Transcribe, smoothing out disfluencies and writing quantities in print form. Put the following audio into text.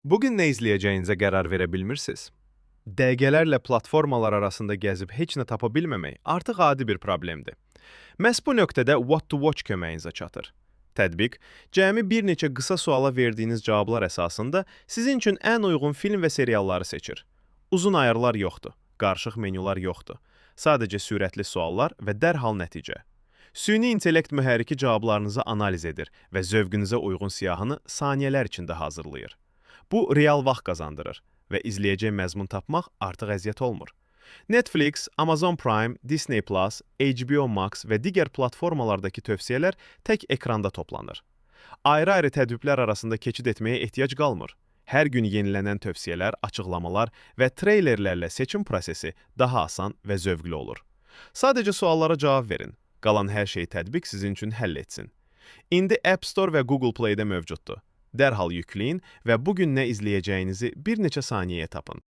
Bugün nə izləyəcəyinizə qərar verə bilmirsiniz? DG-lərlə platformalar arasında gəzib heç nə tapa bilməmək artıq adi bir problemdir. Məhz bu nöqtədə What to Watch köməyinizə çatır. Tətbiq, cəmi bir neçə qısa suala verdiyiniz cavablar əsasında sizin üçün ən uyğun film və serialları seçir. Uzun ayarlar yoxdur, qarışıq menyular yoxdur. Sadəcə sürətli suallar və dərhal nəticə. Süni intellekt mühərriki cavablarınızı analiz edir və zövqünüzə uyğun siyahını saniyələr içində hazırlayır. Bu, real vaxt qazandırır və izləyəcək məzmun tapmaq artıq əziyyət olmur. Netflix, Amazon Prime, Disney+, HBO Max və digər platformalardakı tövsiyələr tək ekranda toplanır. Ayrı-ayrı tədbirlər arasında keçid etməyə ehtiyac qalmır. Hər gün yenilənən tövsiyələr, açıqlamalar və treylerlərlə seçim prosesi daha asan və zövqlü olur. Sadəcə suallara cavab verin. Qalan hər şeyi tətbiq sizin üçün həll etsin. İndi App Store və Google Play-də mövcuddur. Dərhal yükləyin və bu gün nə izləyəcəyinizi bir neçə saniyəyə tapın.